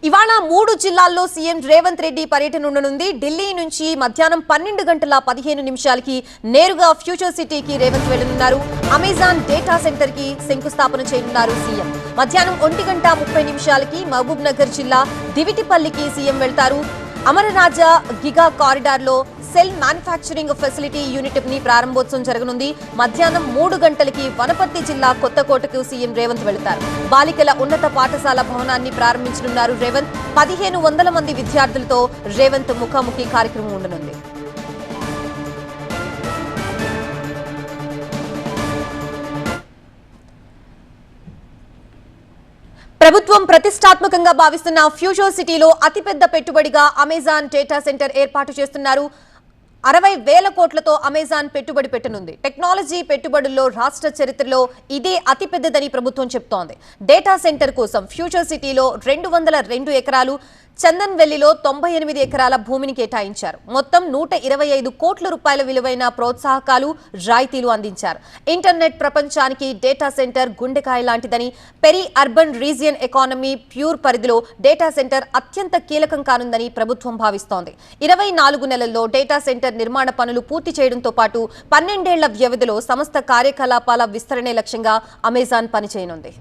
ఇవాళ 3 జిల్లాల్లో సీఎం రేవంత్ రెడ్డి పర్యటన ఉండనుంది. ఢిల్లీ నుంచి మధ్యాహ్నం 12:15 నేరుగా ఫ్యూచర్ సిటీకి రేవంత్ వెళ్లనున్నారు. అమెజాన్ డేటా సెంటర్ కి శంకుస్థాపన చేయనున్నారు సీఎం. మధ్యాహ్నం 1:30 మహబూబ్ నగర్ జిల్లా దివిటిపల్లికి సీఎం వెళ్తారు. అమరరాజా గిగా కారిడార్ లో సెల్ మ్యానుఫ్యాక్చరింగ్ ఫెసిలిటీ యూనిట్ ని ప్రారంభోత్సవం జరగనుంది. మధ్యాహ్నం 3 గంటలకి వనపర్తి జిల్లా కొత్తకోటకు సీఎం రేవంత్ వెళతారు. బాలికల ఉన్నత పాఠశాల భవనాన్ని ప్రారంభించనున్నారు రేవంత్. 1500 మంది విద్యార్థులతో రేవంత్ ముఖాముఖి కార్యక్రమం ఉండనుంది. ప్రభుత్వం ప్రతిష్టాత్మకంగా భావిస్తున్న ఫ్యూచర్ సిటీలో అతిపెద్ద పెట్టుబడిగా అమెజాన్ డేటా సెంటర్ ఏర్పాటు చేస్తున్నారు. 60,000 కోట్లతో అమెజాన్ పెట్టుబడి పెట్టనుంది. టెక్నాలజీ పెట్టుబడుల్లో రాష్ట్ర చరిత్రలో ఇదే అతిపెద్దదని ప్రభుత్వం చెబుతోంది. డేటా సెంటర్ కోసం ఫ్యూచర్ సిటీలో 202 ఎకరాలు, చందన్వెల్లిలో 98 ఎకరాల భూమిని కేటాయించారు. మొత్తం 125 కోట్ల రూపాయల విలువైన ప్రోత్సాహకాలు, రాయితీలు అందించారు. ఇంటర్నెట్ ప్రపంచానికి డేటా సెంటర్ గుండెకాయ లాంటిదని, peri urban region economy pure పరిధిలో డేటా సెంటర్ అత్యంత కీలకం కానుందని ప్రభుత్వం భావిస్తోంది. 24 నెలల్లో డేటా సెంటర్ నిర్మాణ పనులు పూర్తి చేయడంతో పాటు 12 ఏళ్ల వ్యవధిలో సంస్థ కార్యకలాపాల విస్తరణే లక్ష్యంగా అమెజాన్ పనిచేయనుంది.